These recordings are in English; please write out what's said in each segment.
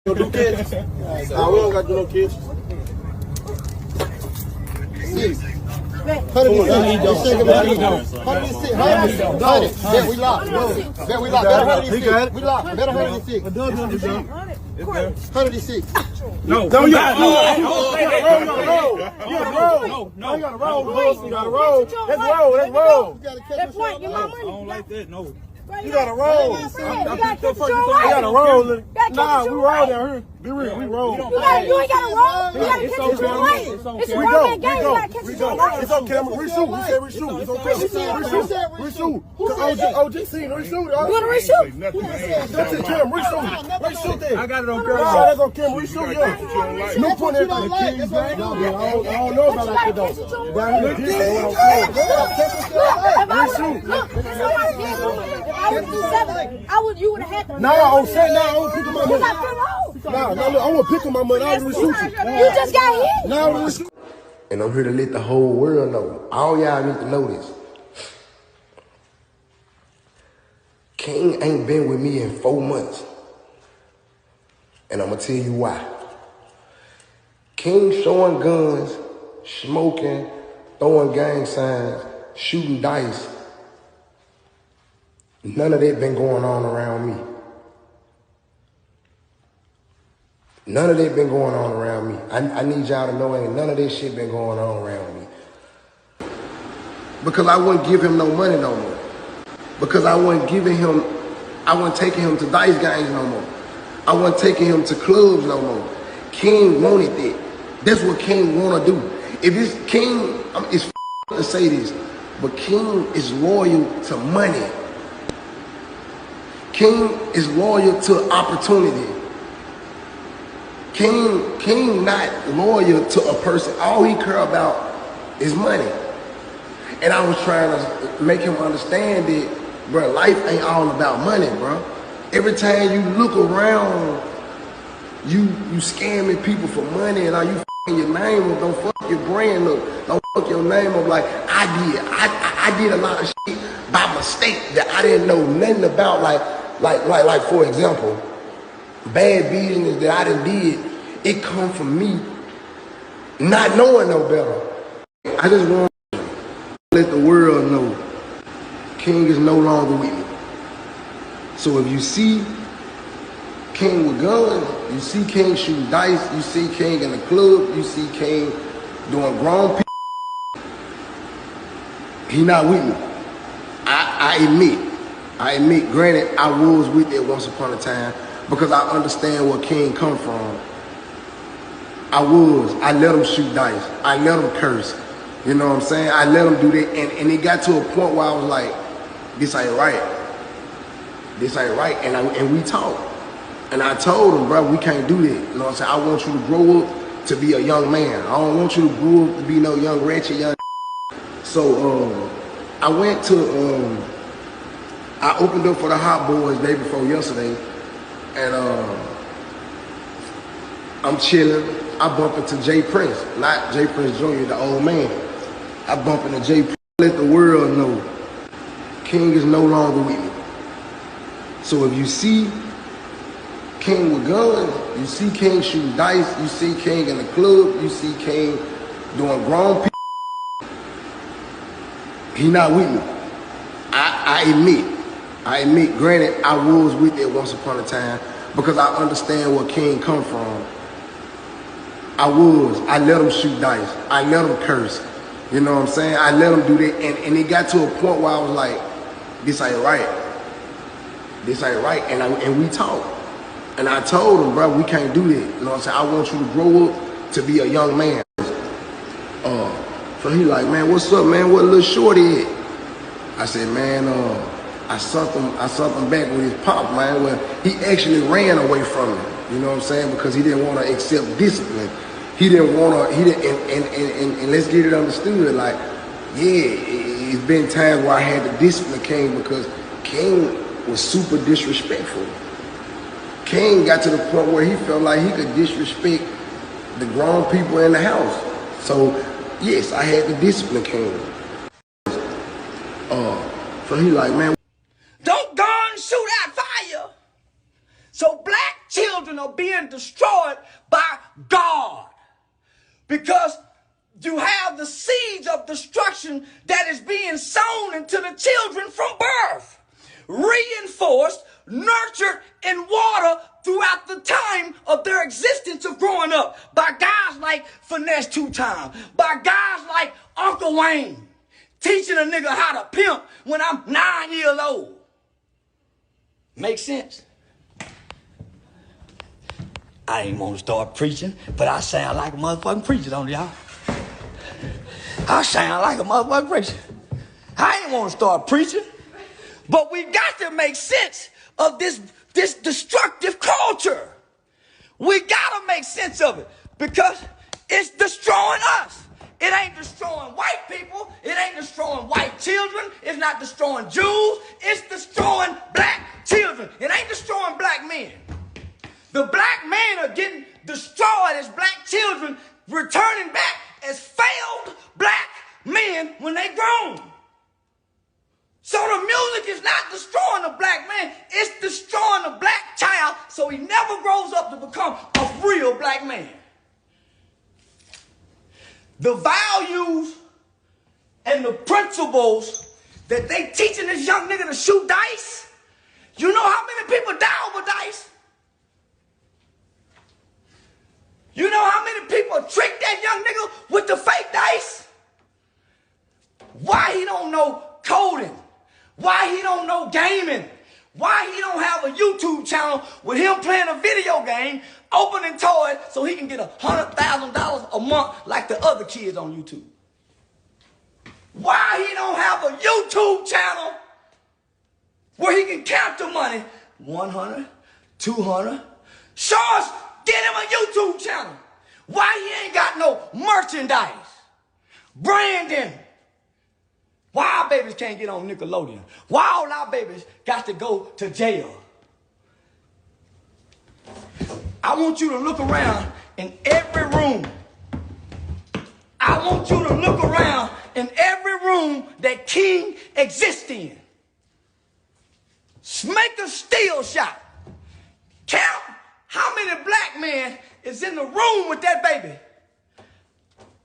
Don't do catches. Nah, we don't got to do no catches. Six. 106. Bet we locked. Bet we locked. Better 106. We locked. Better 106. 106. No. No, you got No, you gotta roll. You gotta roll. Let's roll. That point, get my money. I don't like that. No. You gotta roll. You gotta roll. Nah, we roll down here. Be real, we roll. You ain't gotta roll. You gotta catch it your way. It's a one-man game. You gotta catch it your way. It's okay. We shoot. We said we shoot. It's okay. We shoot. OG seen we shoot. You wanna reshoot? That's it, Kim. We shoot that. I got it on camera. That's on camera. We shoot, yeah. No point in the Kings game. I don't know about that though. Down here, you would have had to. Nah, on set, nah, I won't pick my money. Nah, I won't pick my money. I was shoot you. You just got hit. Nah, I was shoot. And I'm here to let the whole world know. All y'all need to know this. King ain't been with me in 4 months. And I'm going to tell you why. King showing guns, smoking, throwing gang signs, shooting dice. None of that been going on around me. None of that been going on around me. I need y'all to know ain't none of that shit been going on around me. Because I wouldn't give him no money no more. Because I wasn't taking him to dice games no more. I wasn't taking him to clubs no more. King wanted that. That's what King wanna do. If it's King, it's to say this, but King is loyal to money. King is loyal to opportunity. King not loyal to a person. All he care about is money. And I was trying to make him understand that, bro, life ain't all about money, bro. Every time you look around, you scamming people for money, and are you f***ing your name up? Don't fuck your brand up. Don't fuck your name up like I did a lot of shit by mistake that I didn't know nothing about. Like for example, bad business that I done did, it come from me not knowing no better. I just want to let the world know King is no longer with me. So if you see King with guns, you see King shooting dice, you see King in the club, you see King doing grown people, he not with me. I admit, granted, I was with it once upon a time because I understand where King come from. I let him shoot dice. I let him curse. You know what I'm saying? I let him do that. And it got to a point where I was like, this ain't right. This ain't right. And we talked. And I told him, bro, we can't do that. You know what I'm saying? I want you to grow up to be a young man. I don't want you to grow up to be no young ratchet young. So I went to, I opened up for the Hot Boys day before yesterday. And I'm chilling. I bump into Jay Prince, not Jay Prince Jr., the old man. I bump into Jay Prince. Let the world know King is no longer with me. So if you see King with guns, you see King shooting dice, you see King in the club, you see King doing grown people, he not with me. I admit, granted, I was with it once upon a time because I understand where King come from. I let him shoot dice. I let him curse. You know what I'm saying? I let him do that. And it got to a point where I was like, this ain't right. This ain't right. And we talked. And I told him, bro, we can't do that. You know what I'm saying? I want you to grow up to be a young man. So he like, man, what's up, man? What little shorty at? I said, man, I sucked him back with his pop, man. Well, he actually ran away from me. You know what I'm saying? Because he didn't want to accept discipline. He didn't want to, and let's get it understood. Like, yeah, it's been times where I had to discipline King because King was super disrespectful. King got to the point where he felt like he could disrespect the grown people in the house. So, yes, I had to discipline King. So he like, man, don't gun shoot out fire. So black children are being destroyed by God. Because you have the seeds of destruction that is being sown into the children from birth, reinforced, nurtured, and watered throughout the time of their existence of growing up by guys like Finesse Tymes, by guys like Uncle Wayne, teaching a nigga how to pimp when I'm 9 years old. Make sense? I ain't want to start preaching, but I sound like a motherfucking preacher, don't y'all? I sound like a motherfucking preacher. I ain't want to start preaching, but we got to make sense of this destructive culture. We got to make sense of it because it's destroying us. It ain't destroying white people. It ain't destroying white children. It's not destroying Jews. It's destroying black children. It ain't destroying black men. The black men are getting destroyed as black children, returning back as failed black men when they grown. So the music is not destroying the black man. It's destroying the black child so he never grows up to become a real black man. The values and the principles that they teaching this young nigga to shoot dice, you know how many people die over dice? You know how many people trick that young nigga with the fake dice? Why he don't know coding? Why he don't know gaming? Why he don't have a YouTube channel with him playing a video game, opening toys so he can get $100,000 a month like the other kids on YouTube? Why he don't have a YouTube channel where he can count the money? 100, 200. Show us. Get him a YouTube channel. Why he ain't got no merchandise, branding? Why our babies can't get on Nickelodeon? Why all our babies got to go to jail? I want you to look around in every room. I want you to look around in every room that King exists in. Make a still shot. Count how many black men is in the room with that baby,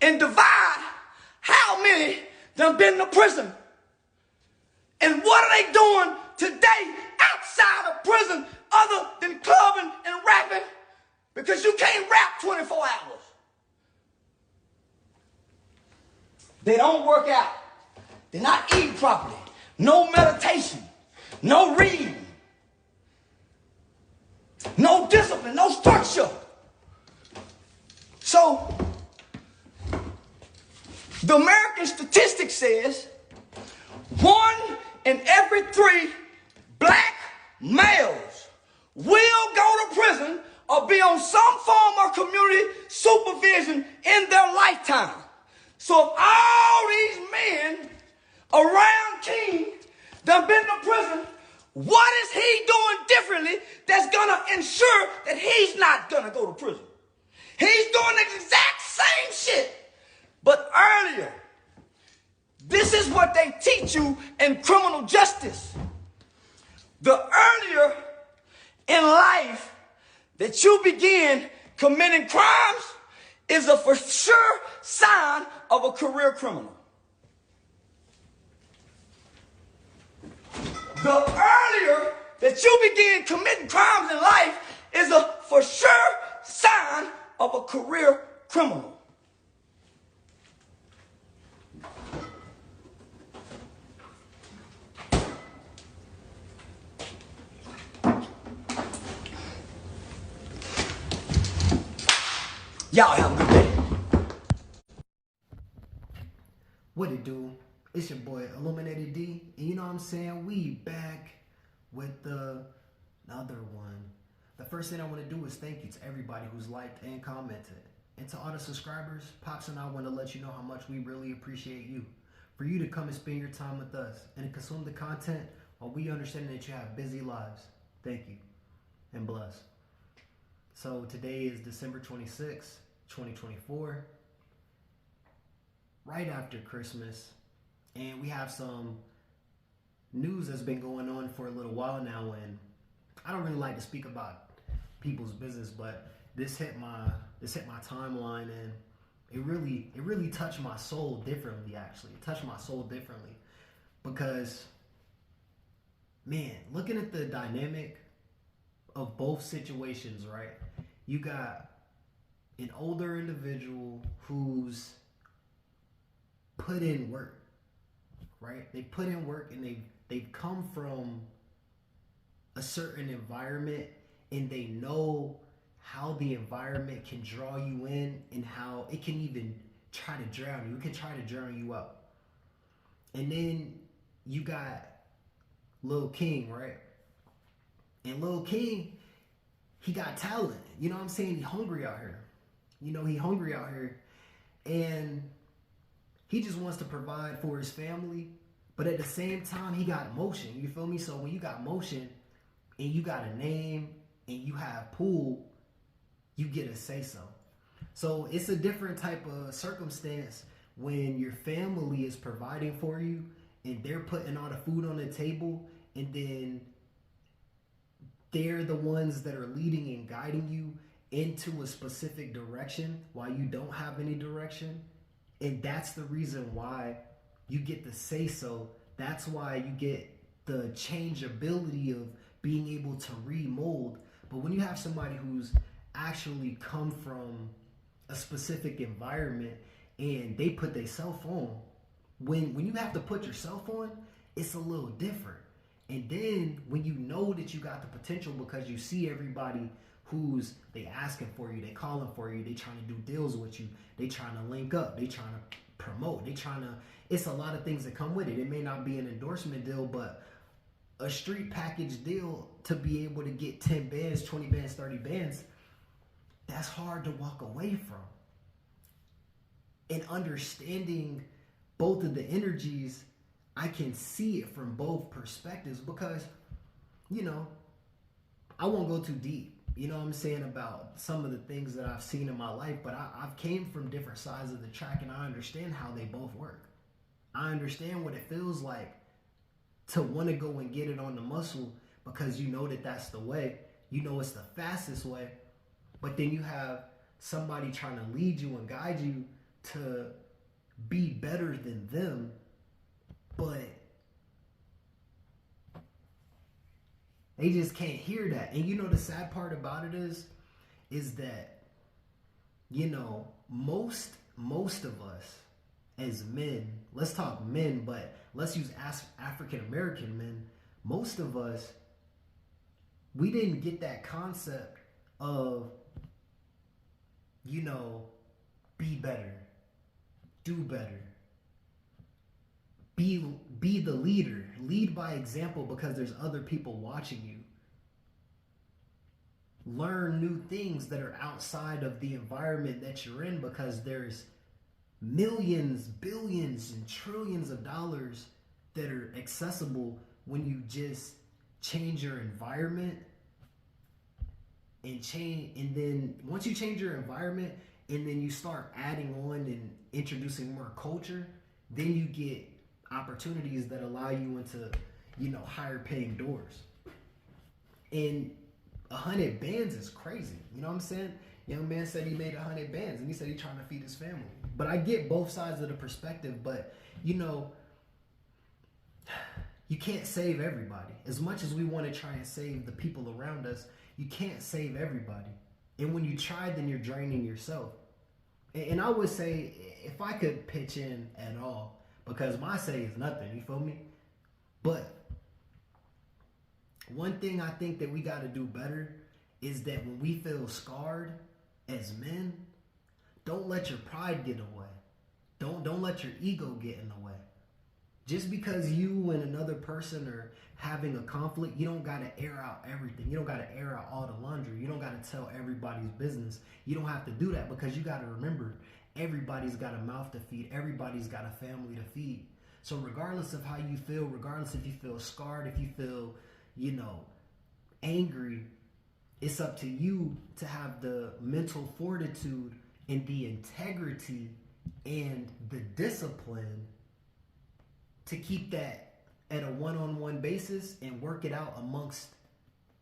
and divide how many done been to prison. And what are they doing today outside of prison other than clubbing and rapping? Because you can't rap 24 hours. They don't work out. They're not eating properly. No meditation. No reading. No discipline, no structure. So, the American statistics says 1 in every 3 black males will go to prison or be on some form of community supervision in their lifetime. So if all these men around King done been to prison, what is he doing differently that's going to ensure that he's not going to go to prison? He's doing the exact same shit, but earlier. This is what they teach you in criminal justice. The earlier in life that you begin committing crimes is a for sure sign of a career criminal. The earlier that you begin committing crimes in life is a for sure sign of a career criminal. Y'all have a good day. What it do? It's your boy Illuminated D, and you know what I'm saying? We back with the other one. The first thing I want to do is thank you to everybody who's liked and commented. And to all the subscribers, Pops and I want to let you know how much we really appreciate you. For you to come and spend your time with us and consume the content while we understand that you have busy lives. Thank you and bless. So today is December 26th, 2024. Right after Christmas. And we have some news that's been going on for a little while now, and I don't really like to speak about people's business, but this hit my timeline, and it really touched my soul differently. Actually, it touched my soul differently because, man, looking at the dynamic of both situations, right? You got an older individual who's put in work, right? They put in work, and they've come from a certain environment, and they know how the environment can draw you in and how it can even try to drown you. It can try to drown you out. And then you got Lil King, right? And Lil King, he got talent. You know what I'm saying? He hungry out here. You know, he hungry out here. And he just wants to provide for his family. But at the same time, he got motion. You feel me? So when you got motion and you got a name and you have pull, you get a say-so. So it's a different type of circumstance when your family is providing for you and they're putting all the food on the table, and then they're the ones that are leading and guiding you into a specific direction while you don't have any direction. And that's the reason why you get the say-so. That's why you get the changeability of being able to remold. But when you have somebody who's actually come from a specific environment and they put their self on, when you have to put yourself on, it's a little different. And then when you know that you got the potential, because you see everybody who's they asking for you, they calling for you, they trying to do deals with you, they trying to link up, they trying to promote, it's a lot of things that come with it. It may not be an endorsement deal, but a street package deal to be able to get 10 bands, 20 bands, 30 bands, that's hard to walk away from. And understanding both of the energies, I can see it from both perspectives because, you know, I won't go too deep, you know what I'm saying, about some of the things that I've seen in my life, but I've came from different sides of the track, and I understand how they both work. I understand what it feels like to want to go and get it on the muscle because you know that that's the way. You know it's the fastest way. But then you have somebody trying to lead you and guide you to be better than them, but they just can't hear that. And you know the sad part about it is that, you know, most of us as men, let's talk men, but let's use African American men, most of us, we didn't get that concept of, you know, be better, do better, be the leader, lead by example because there's other people watching you. Learn new things that are outside of the environment that you're in because there's millions, billions, and trillions of dollars that are accessible when you just change your environment and then once you change your environment and then you start adding on and introducing more culture, then you get opportunities that allow you into, you know, higher paying doors. And 100 bands is crazy, you know what I'm saying? Young man said he made 100 bands and he said he's trying to feed his family. But I get both sides of the perspective, but you know, you can't save everybody. As much as we want to try and save the people around us, you can't save everybody. And when you try, then you're draining yourself. And I would say, if I could pitch in at all, because my say is nothing, you feel me? But one thing I think that we got to do better is that when we feel scarred as men, don't let your pride get away. Don't let your ego get in the way. Just because you and another person are having a conflict, you don't got to air out everything. You don't got to air out all the laundry. You don't got to tell everybody's business. You don't have to do that because you got to remember, everybody's got a mouth to feed. Everybody's got a family to feed. So regardless of how you feel, regardless if you feel scarred, if you feel, you know, angry, it's up to you to have the mental fortitude and the integrity and the discipline to keep that at a one-on-one basis and work it out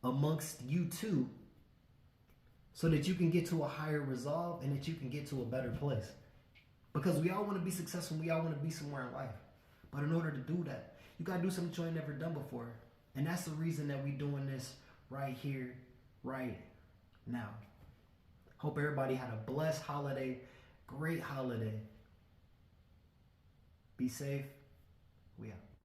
amongst you two so that you can get to a higher resolve and that you can get to a better place. Because we all want to be successful, we all want to be somewhere in life. But in order to do that, you got to do something you ain't never done before. And that's the reason that we doing this right here, right now. Hope everybody had a blessed holiday, great holiday. Be safe. We out.